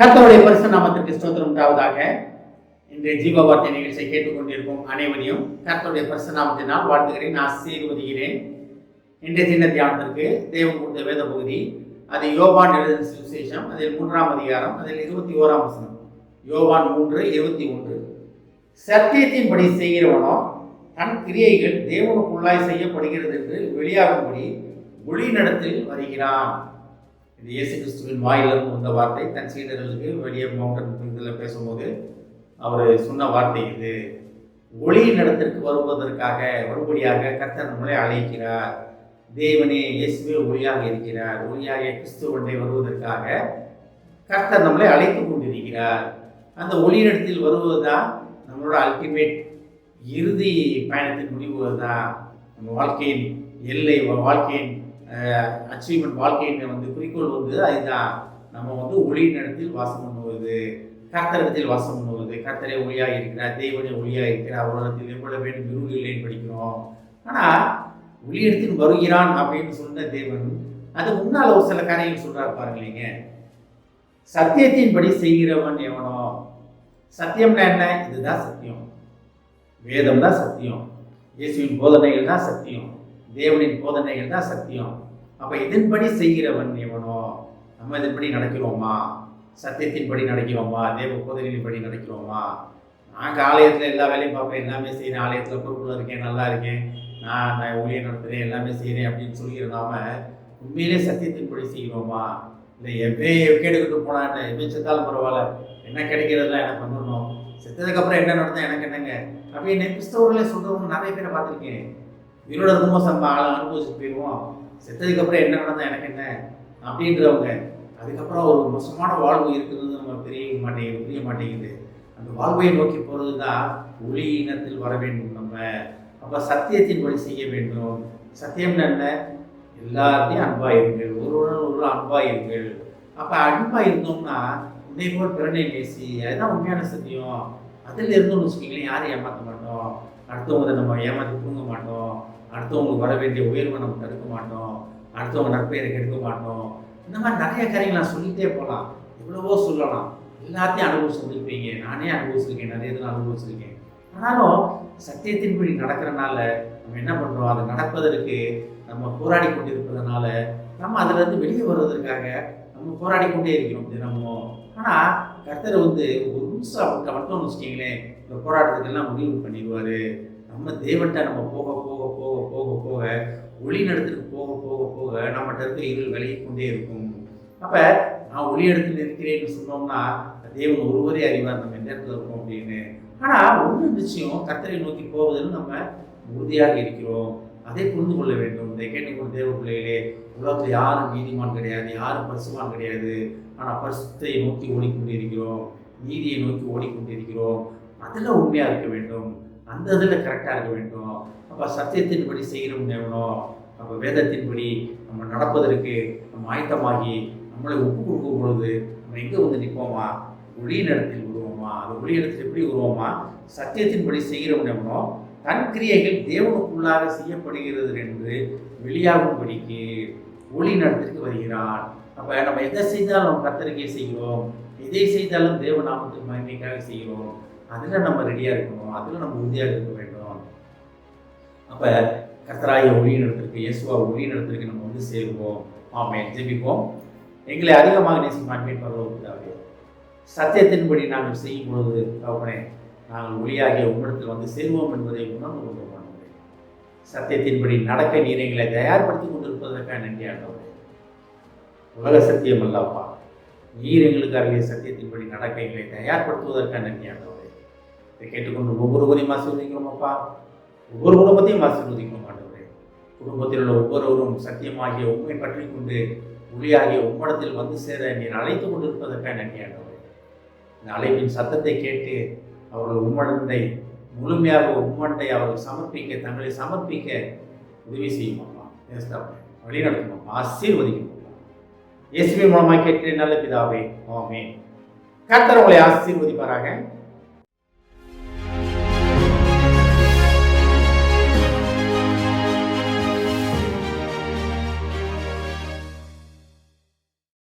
கர்த்தருடைய பரிசுத்த நாமத்திற்கு ஸ்தோத்திரம் உண்டாவதாக. இன்றைய ஜீவ வார்த்தை நிகழ்ச்சியை கேட்டுக்கொண்டிருக்கும் அனைவரையும் கர்த்தருடைய பரிசுத்த நாமத்தினால் வாழ்த்துகிறேன், ஆசீர்வதிக்கிறேன். இன்றைய சின்ன தியானத்திற்கு தேவன் கொடுத்த வேத பகுதி, அது யோவான் எழுதின சுவிசேஷம், அதில் 3ஆம் அதிகாரம், அதில் 21ஆம் வசனம். யோவான் 3:21. சத்தியத்தின்படி செய்கிறவனோ தன் கிரியைகள் தேவனுக்குள்ளாய் செய்யப்படுகிறது என்று வெளியாகும்படி ஒளிநடத்தில் வருகிறான். இது இயேசு கிறிஸ்துவின் வாயிலிருந்து வந்த வார்த்தை. தன் சீடர்களுக்கு வெளியே மவுண்டன் இதில் பேசும்போது அவர் சொன்ன வார்த்தை இது. ஒளி நடத்திற்கு வரும்படியாக கர்த்தர் நம்மளை அழைக்கிறார். தேவனே இயேசுவே ஒளியாக இருக்கிறார். ஒளியாக கிறிஸ்துவனை வருவதற்காக கர்த்தர் நம்மளை அழைத்து கொண்டிருக்கிறார். அந்த ஒளியிடத்தில் வருவதுதான் நம்மளோட அல்டிமேட் இறுதி பயணத்தின் முடிவு தான். நம்ம வாழ்க்கையின் எல்லை, வாழ்க்கையின் அச்சீவ்மெண்ட், வாழ்க்கையின் குறிக்கோள் அதுதான். நம்ம ஒளியினிடத்தில் வாசம் பண்ணுவது, கர்த்தரிடத்தில் வாசம் பண்ணுவது. கர்த்தரே ஒளியாக இருக்கிறார், தேவனே ஒளியாக இருக்கிறார், உலகத்தில் எவ்வளவு வேண்டும் இருள் இல்லைன்னு படிக்கிறோம். ஆனால் ஒளியிடத்தில் வருகிறான் அப்படின்னு சொன்ன தேவன் அது முன்னால் ஒரு சில காரியங்கள் சொல்றாரு பாருங்களீங்க. சத்தியத்தின்படி செய்கிறவன் எவனோ. சத்தியம்னா என்ன? இதுதான் சத்தியம். வேதம் தான் சத்தியம், இயேசுவின் போதனைகள் தான் சத்தியம், தேவனின் போதனைகள் தான் சத்தியம். அப்ப இதன்படி செய்கிறவன் எவனோ. நம்ம இதன்படி நடக்கிறோமா? சத்தியத்தின்படி நடக்கிறோமா? தேவ போதனையின்படி நடக்கிறோமா? நான் ஆலயத்தில் எல்லா வேலையும் பார்ப்பேன், எல்லாமே செய்கிறேன், ஆலயத்தில் பொறுப்புல இருக்கேன், நல்லா இருக்கேன், நான் ஊழியம் நடத்துகிறேன், எல்லாமே செய்கிறேன் அப்படின்னு சொல்லியிருந்தாம உண்மையிலே சத்தியத்தின்படி செய்கிறோமா? இல்லை கேட்டுக்கிட்டு போனான்னு எவ்வளோ செத்தாலும் பரவாயில்ல, என்ன கிடைக்கிறதுலாம் எனக்கு வந்துடணும், செத்ததுக்கப்புறம் என்ன நடந்தால் எனக்கு என்னங்க அப்படின்னு கிறிஸ்தவர்களே சொல்கிறவங்க நிறைய பேரை பார்த்துருக்கேன். உயிரோட இருக்கும்போது நம்ம அனுபவிச்சுட்டு போயிடுவோம், செத்ததுக்கப்புறம் என்ன நடந்தால் எனக்கு என்ன அப்படின்றவங்க. அதுக்கப்புறம் ஒரு மோசமான வாழ்வு இருக்கிறது நம்ம புரிய மாட்டேங்குது. அந்த வாழ்வையை நோக்கி போகிறது தான் ஒளி இனத்தில் வர வேண்டும் நம்ம. அப்போ சத்தியத்தின் வழி செய்ய வேண்டும். சத்தியம்னு என்ன? எல்லாத்தையும் அன்பாயிருங்கள், ஒருவருடன் அன்பாயிருங்கள். அப்போ அன்பாக இருந்தோம்னா உன்னை போல் பிறனை நேசி, அதுதான் உண்மையான சத்தியம். அதில் இருந்தோம்னு வச்சுக்கிங்களேன், யாரும் ஏமாற்ற மாட்டோம், அடுத்தவங்களை நம்ம ஏமாற்றி தூங்க மாட்டோம், அடுத்தவங்களுக்கு வர வேண்டிய உயர்வை நம்ம தடுக்க மாட்டோம், அடுத்தவங்க நற்பெயரை கெடுக்க மாட்டோம். இந்த மாதிரி நிறைய காரியங்கள் நான் சொல்லிகிட்டே போகலாம், எவ்வளவோ சொல்லலாம். எல்லாத்தையும் அனுபவிச்சுருப்பீங்க, நானே அனுபவிச்சிருக்கேன், நிறைய இதில் அனுபவிச்சிருக்கேன். ஆனாலும் சத்தியத்தின்படி நடக்கிறனால நம்ம என்ன பண்ணுறோம், அதை நடப்பதற்கு நம்ம போராடி கொண்டு இருப்பதனால நம்ம அதிலிருந்து வெளியே வருவதற்காக நம்ம போராடி கொண்டே இருக்கிறோம் தினமும். ஆனால் கர்த்தர் ஒரு நிமிஷம் மட்டும் வச்சுக்கிங்களேன், இந்த போராட்டத்துக்கெல்லாம் முடிவு பண்ணிடுவார். நம்ம தேவன்கிட்ட நம்ம போக போக போக போக போக ஒளி நடத்துக்கு போக போக போக நம்மகிட்ட இருக்க இருள் விலகி கொண்டே இருக்கும். அப்போ நான் ஒளி இடத்துல இருக்கிறேன்னு சொன்னோம்னா தேவன் ஒருவரே அறிவார் நம்ம எந்த இடத்துல இருக்கோம் அப்படின்னு. ஆனால் ஒன்று நிச்சயம், கர்த்தரை நோக்கி போவதில் நம்ம உறுதியாக இருக்கிறோம். அதை புரிந்து கொள்ள வேண்டும். இதை கேட்டுக்கொண்டு தேவ பிள்ளைகளே, உலகத்தில் யாரும் நீதிமான் கிடையாது, யாரும் பரிசுமான் கிடையாது. ஆனால் பரிசுத்தை நோக்கி ஓடிக்கொண்டிருக்கிறோம், நீதியை நோக்கி ஓடிக்கொண்டிருக்கிறோம். அதில் உண்மையாக இருக்க வேண்டும், அந்த இதில் கரெக்டாக இருக்க வேண்டும். அப்போ சத்தியத்தின்படி செய்கிறோம் எவனோ. அப்போ வேதத்தின்படி நம்ம நடப்பதற்கு நம்ம ஆயத்தமாகி நம்மளை ஒப்பு கொடுக்கும் பொழுது நம்ம எங்கே நிற்போமா? ஒளி நடத்தில் உருவோமா? அது ஒளி இடத்தில் எப்படி உருவோமா? சத்தியத்தின்படி செய்கிறவன் எவனோ தன் கிரியைகள் தேவனுக்குள்ளாக செய்யப்படுகிறது என்று வெளியாகும்படிக்கு ஒளி நடத்திற்கு வருகிறான். அப்போ நம்ம எதை செய்தாலும் நம்ம கர்த்தருக்கே செய்கிறோம், எதை செய்தாலும் தேவ நாமத்துக்கு மகிமைக்காக செய்கிறோம். அதில் நம்ம ரெடியாக இருக்கணும், அதில் நம்ம உறுதியாக இருக்க வேண்டும். அப்போ கர்த்தராய ஒளி நடத்திற்கு, இயேசுவா ஒளி நடத்திற்கு நம்ம சேருவோம். ஆமென். ஜெபிப்போம். எங்களை அதிகமாக நேசிக்கும் பரவலாக சத்தியத்தின்படி நாங்கள் செய்யும் பொழுது அவனே நாங்கள் ஒளியாகிய உங்களிடத்தில் சேருவோம் என்பதை உணர்ந்து கொள்வோம். சத்தியத்தின்படி நடக்க நீர் எங்களை தயார்படுத்தி கொண்டிருப்பதற்காக நன்றி ஆண்டவரே. உலக சத்தியம் அல்லப்பா, நீர் எங்களுக்கு அருகிய சத்தியத்தின்படி நடக்க எங்களை தயார்படுத்துவதற்காக நன்றி ஆண்டவரே. இதை கேட்டுக்கொண்டு ஒவ்வொருவரையும் ஆசீர்வதிக்கிறோம் அப்பா, ஒவ்வொரு குடும்பத்தையும் ஆசீர்வதிக்கிறோம் ஆண்டவரே. குடும்பத்தில் உள்ள ஒவ்வொருவரும் சத்தியமாகிய உண்மை பற்றி கொண்டு ஒளியாகிய உம்மிடத்தில் சேர நீர் அழைத்து கொண்டிருப்பதற்காக நன்றி ஆண்டவரே. இந்த அழைப்பின் சத்தத்தை கேட்டு அவர்கள் உம்மடத்தை முழுமையாக உம்மட்டை அவர்கள் சமர்ப்பிக்க, தங்களை சமர்ப்பிக்க உதவி செய்யுமாப்பா. வழி நடத்துமாப்பா, ஆசீர்வதிக்குமாப்பா. இயேசுவின் மூலமாக கேட்கிறேன் நல்ல பிதாவே, ஆமென். கர்த்தர் உங்களை ஆசீர்வதிப்பாராக.